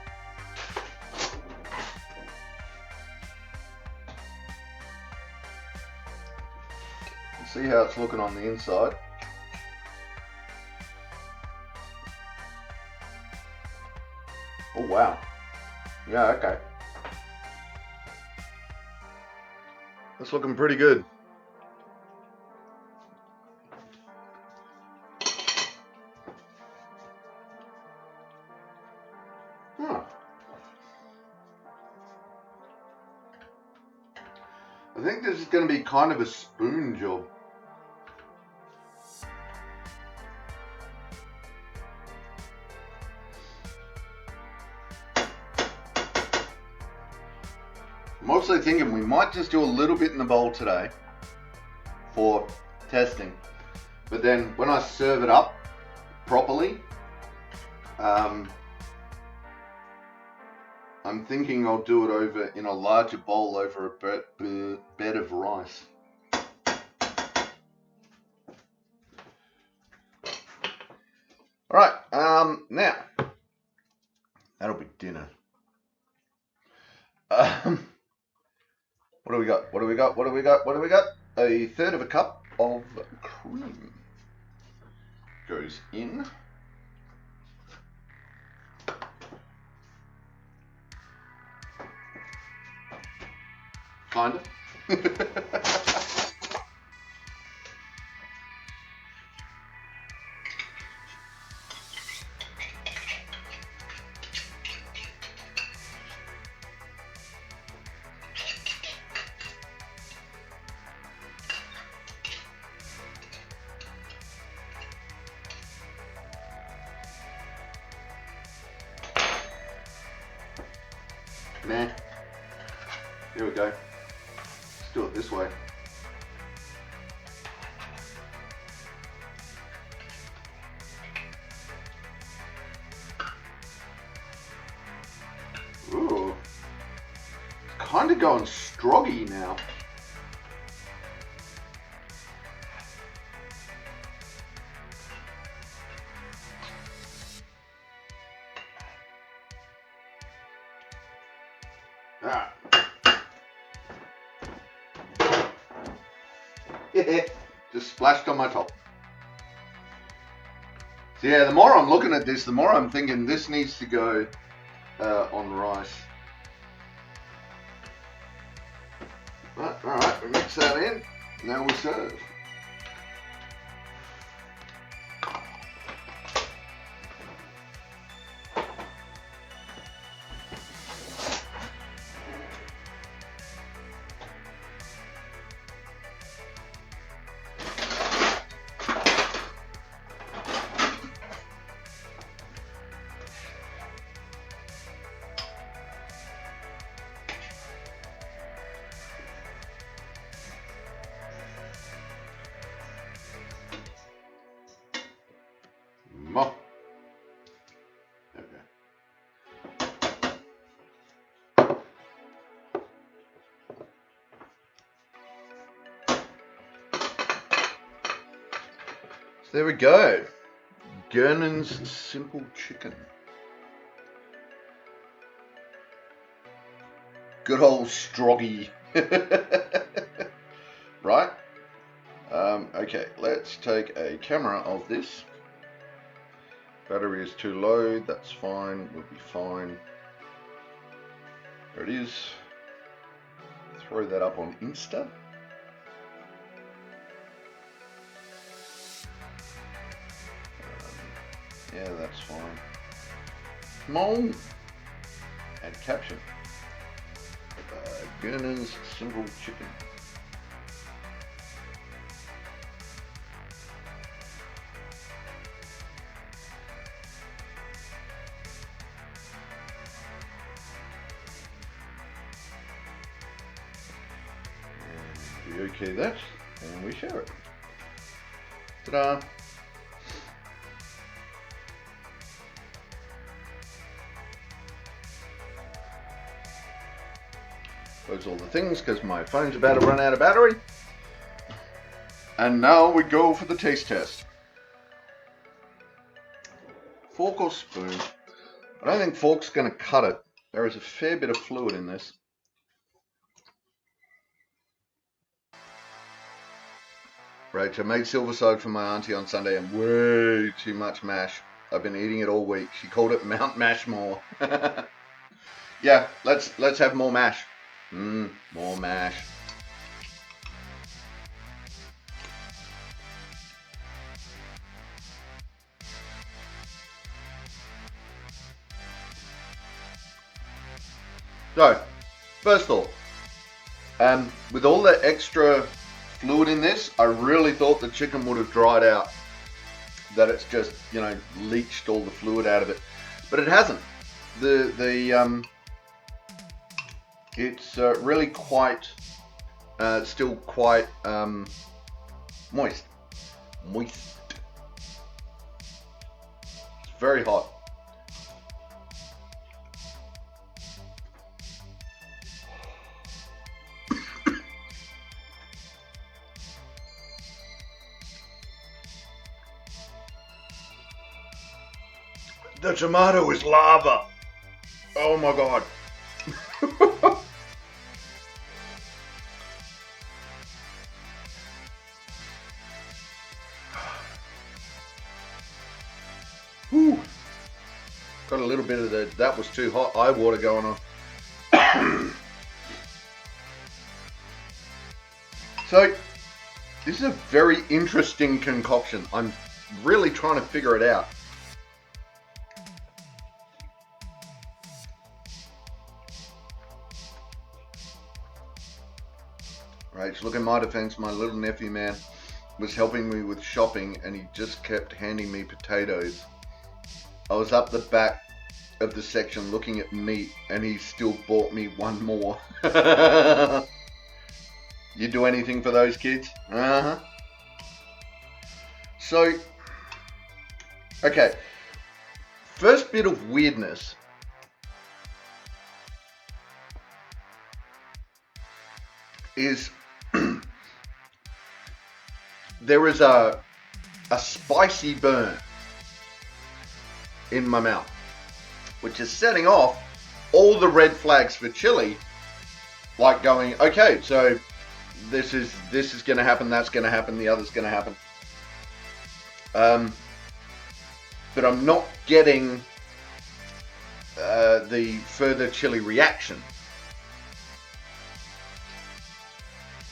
And see how it's looking on the inside. Oh wow. Yeah, okay. That's looking pretty good. Huh. I think this is going to be kind of a spoon job. I'm also thinking we might just do a little bit in the bowl today for testing, but then when I serve it up properly, I'm thinking I'll do it over in a larger bowl over a bed of rice. All right, now that'll be dinner. What do we got? What do we got? What do we got? What do we got? A third of a cup of cream goes in. Kinda. Nah. Here we go. Let's do it this way. Ooh. It's kind of going stroggy now. Ah. Just splashed on my top. So yeah, the more I'm looking at this, the more I'm thinking this needs to go on rice. But, alright, we mix that in. Now we serve. There we go. Gernon's simple chicken. Good old stroggy. Right? Okay, let's take a camera of this. Battery is too low, that's fine, we'll be fine. There it is. Throw that up on Insta. Yeah, that's fine. Come on! Add caption. Gernon's simple chicken. And we okay that, and we share it. Ta-da! Close all the things because my phone's about to run out of battery. And now we go for the taste test. Fork or spoon? I don't think fork's going to cut it. There is a fair bit of fluid in this. Right, I made silverside for my auntie on Sunday and way too much mash. I've been eating it all week. She called it Mount Mashmore. Yeah, let's have more mash. More mash. So, first thought, with all the extra fluid in this, I really thought the chicken would have dried out. That it's just, you know, leached all the fluid out of it, but it hasn't. It's really quite, still quite moist. It's very hot. The tomato is lava. Oh my god. Whew. Got a little bit of that was too hot eye water going on. So, this is a very interesting concoction. I'm really trying to figure it out. Right, so look, in my defense, my little nephew, man, was helping me with shopping and he just kept handing me potatoes. I was up the back of the section looking at meat and he still bought me one more. You do anything for those kids? Uh-huh. So, okay. First bit of weirdness. Is there is a spicy burn in my mouth, which is setting off all the red flags for chili, like going, okay, so this is going to happen, that's going to happen, the other's going to happen. But I'm not getting the further chili reaction,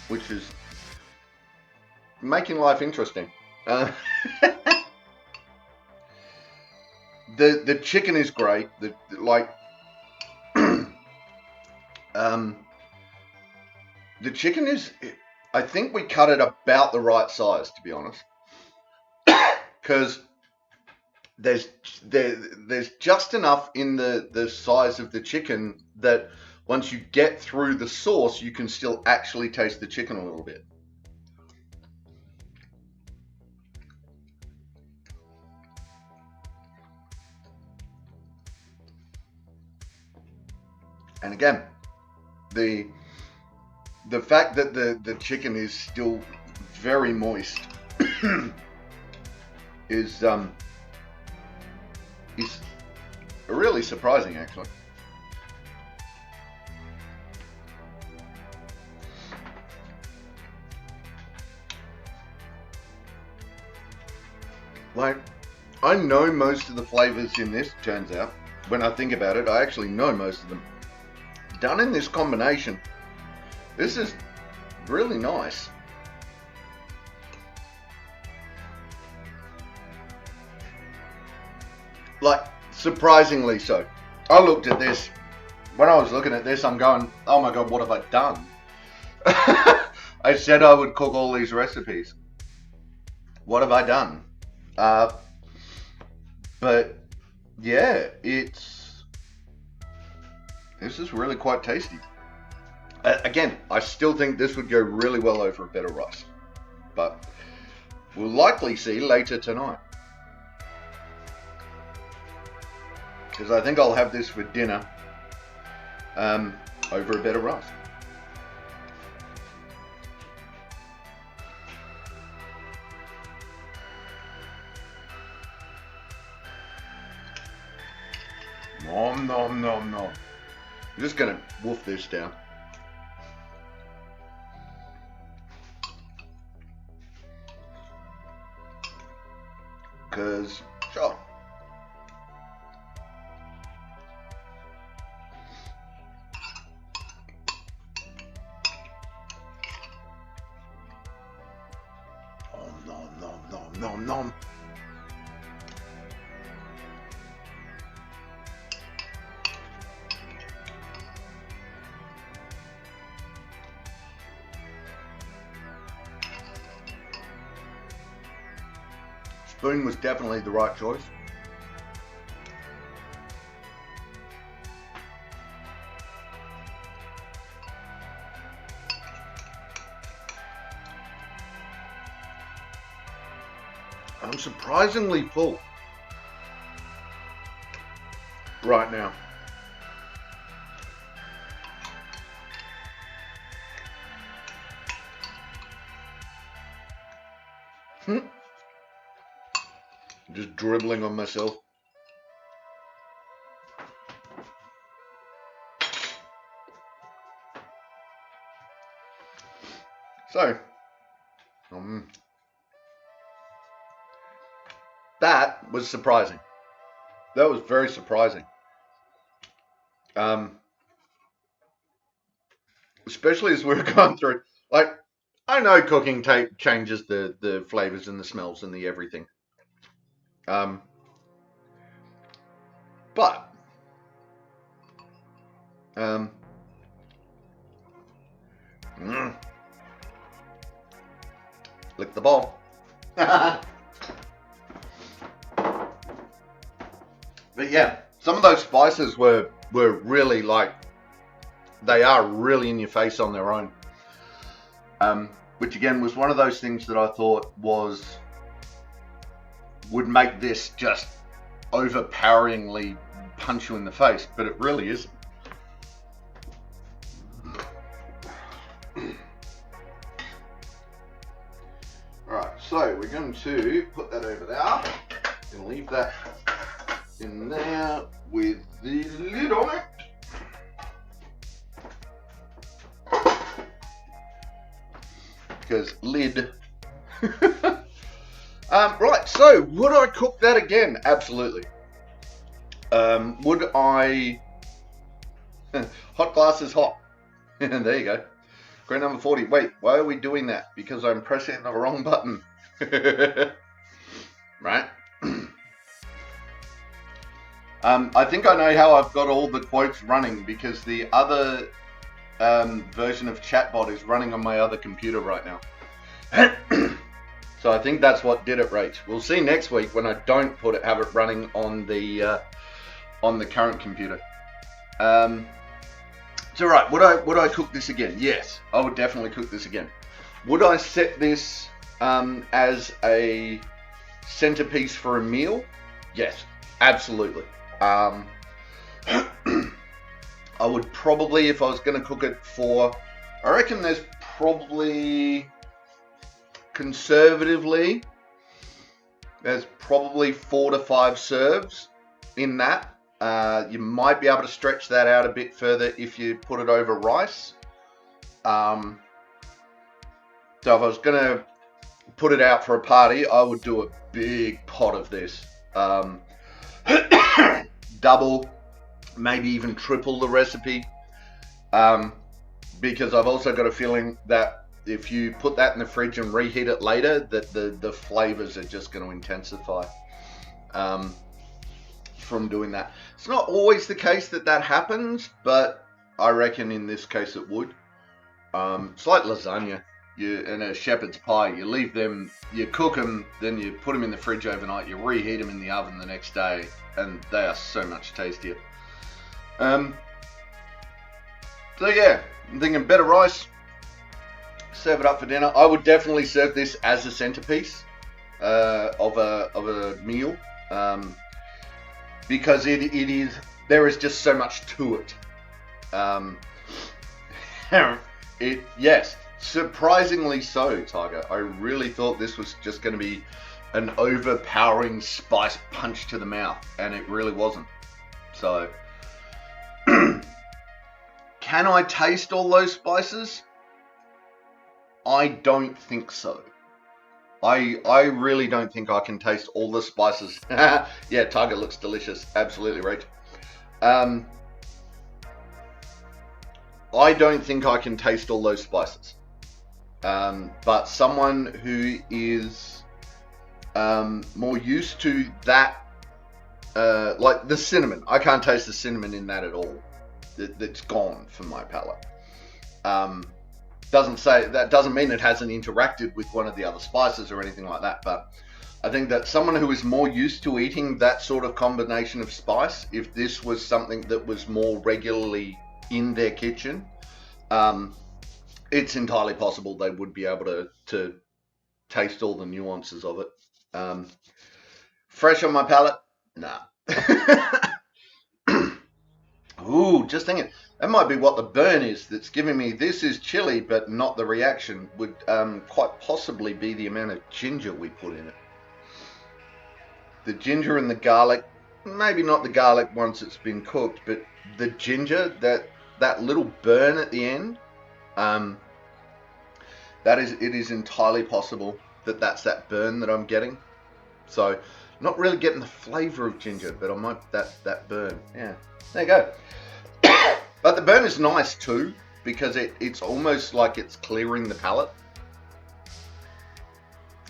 which is making life interesting. The chicken is great. The chicken is, I think we cut it about the right size, to be honest, because there's just enough in the size of the chicken that once you get through the sauce, you can still actually taste the chicken a little bit. And again, the fact that the chicken is still very moist is really surprising, actually. Like, I know most of the flavors in this, turns out. When I think about it, I actually know most of them. Done in this combination, this is really nice. Like, surprisingly so. I looked at this, when I was looking at this, I'm going, oh my god, what have I done? I said I would cook all these recipes. What have I done? But yeah, this is really quite tasty. Again, I still think this would go really well over a bed of rice, but we'll likely see later tonight, because I think I'll have this for dinner over a bed of rice. Nom nom nom nom. I'm just gonna wolf this down. Cause sure. Nom nom nom nom nom. Spoon was definitely the right choice. I'm surprisingly full right now. Just dribbling on myself. So, that was surprising. That was very surprising. Especially as we're going through, like, I know cooking changes the flavors and the smells and the everything. But lick the ball. But yeah, some of those spices were really, like, they are really in your face on their own. Which again was one of those things that I thought would make this just overpoweringly punch you in the face, but it really isn't. Alright, so we're going to put that over there and leave that in there with the lid on it. Because lid. Right, so would I cook that again? Absolutely. Would I... hot glass is hot. There you go. Grade number 40. Wait, why are we doing that? Because I'm pressing the wrong button. Right? I think I know how I've got all the quotes running, because the other version of chatbot is running on my other computer right now. So I think that's what did it, Rach. We'll see next week when I don't have it running on the current computer. So right, would I cook this again? Yes, I would definitely cook this again. Would I set this as a centerpiece for a meal? Yes, absolutely. I would probably, if I was going to cook it for, I reckon there's probably, conservatively, There's probably 4 to 5 serves in that. You might be able to stretch that out a bit further if you put it over rice. So if I was going to put it out for a party, I would do a big pot of this. Double, maybe even triple the recipe. Because I've also got a feeling that if you put that in the fridge and reheat it later, that the flavors are just going to intensify from doing that. It's not always the case that happens, but I reckon in this case it would. It's like lasagna and a shepherd's pie. You leave them, you cook them, then you put them in the fridge overnight, you reheat them in the oven the next day, and they are so much tastier. So yeah, I'm thinking better rice, serve it up for dinner. I would definitely serve this as a centerpiece of a meal, because there is just so much to it. Yes, surprisingly so, Tiger. I really thought this was just going to be an overpowering spice punch to the mouth, and it really wasn't. So, can I taste all those spices? I don't think so. I really don't think I can taste all the spices. Yeah, Tiger looks delicious. Absolutely right. I don't think I can taste all those spices. But someone who is more used to that, like the cinnamon, I can't taste the cinnamon in that at all. That's gone from my palate. Doesn't mean it hasn't interacted with one of the other spices or anything like that, but I think that someone who is more used to eating that sort of combination of spice, if this was something that was more regularly in their kitchen, it's entirely possible they would be able to taste all the nuances of it. Fresh on my palate? Nah. Ooh, just thinking, that might be what the burn is that's giving me this is chili, but not the reaction. Would quite possibly be the amount of ginger we put in it. The ginger and the garlic, maybe not the garlic once it's been cooked, but the ginger, that little burn at the end, it is entirely possible that's that burn that I'm getting. So, not really getting the flavor of ginger, but I might that burn. Yeah, there you go. But the burn is nice too, because it's almost like it's clearing the palate.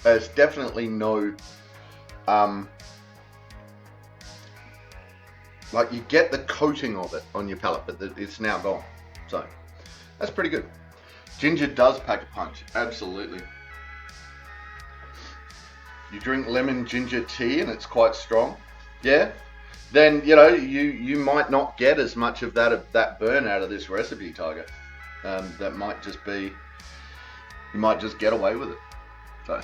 There's definitely no, like you get the coating of it on your palate, but it's now gone. So, that's pretty good. Ginger does pack a punch, absolutely. You drink lemon ginger tea and it's quite strong, yeah, then you might not get as much of that burn out of this recipe, Tiger. That might just be, you might just get away with it. So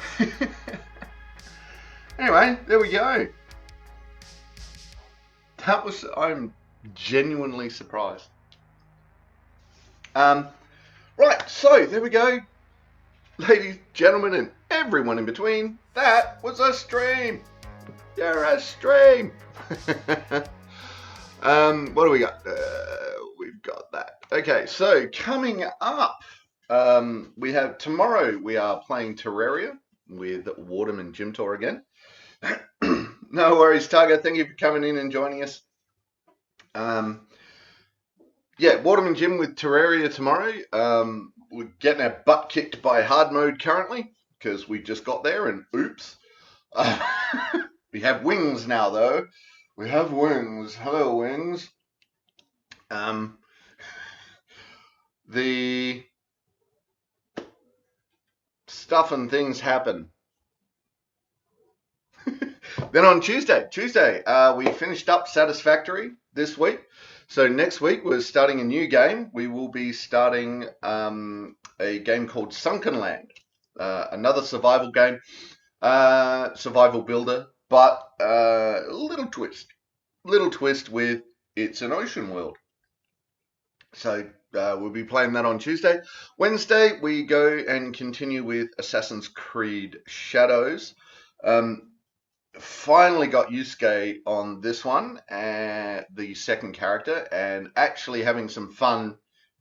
anyway, there we go. I'm genuinely surprised. Right, so there we go, ladies, gentlemen, and everyone in between. That was a stream. You're a stream. What do we got? We've got that. Okay, so coming up, we have tomorrow. We are playing Terraria with Waterman Gym Tour again. No worries, Tiger. Thank you for coming in and joining us. Yeah, Waterman Gym with Terraria tomorrow. We're getting our butt kicked by hard mode currently because we just got there and oops. We have wings now though. We have wings. Hello, wings. The stuff and things happen. Then on Tuesday, we finished up Satisfactory this week. So next week we're starting a new game. We will be starting a game called Sunken Land, another survival game, survival builder, but a little twist with it's an ocean world. So we'll be playing that on Tuesday. Wednesday we go and continue with Assassin's Creed Shadows. finally got Yusuke on this one, the second character, and actually having some fun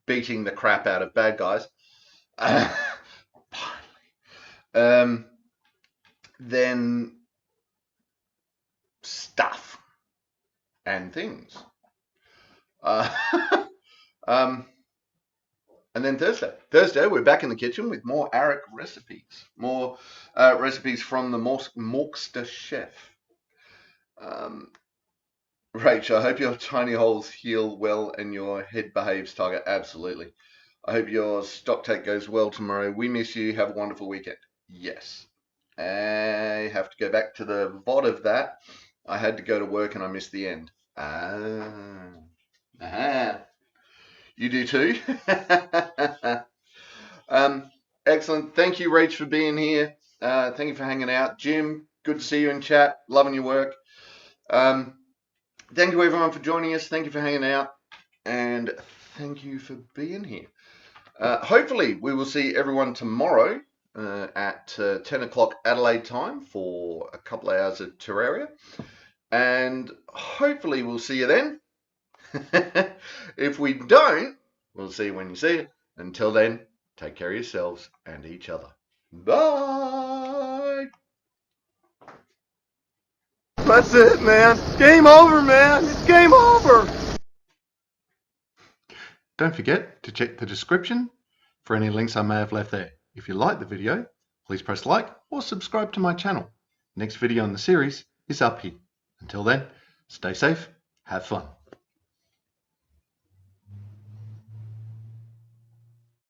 beating the crap out of bad guys. Then stuff and things. Um, and then Thursday, we're back in the kitchen with more Arik recipes. More recipes from the Morcster Chef. Rach, I hope your tiny holes heal well and your head behaves, Tiger. Absolutely. I hope your stock take goes well tomorrow. We miss you. Have a wonderful weekend. Yes. I have to go back to the VOD of that. I had to go to work and I missed the end. You do too? Excellent. Thank you, Rach, for being here. Thank you for hanging out. Jim, good to see you in chat. Loving your work. Thank you, everyone, for joining us. Thank you for hanging out. And thank you for being here. Hopefully, we will see everyone tomorrow at 10 o'clock Adelaide time for a couple of hours of Terraria. And hopefully, we'll see you then. If we don't, we'll see you when you see it. Until then, take care of yourselves and each other. Bye. That's it, man. Game over, man. It's game over. Don't forget to check the description for any links I may have left there. If you like the video, please press like or subscribe to my channel. Next video in the series is up here. Until then, stay safe, have fun.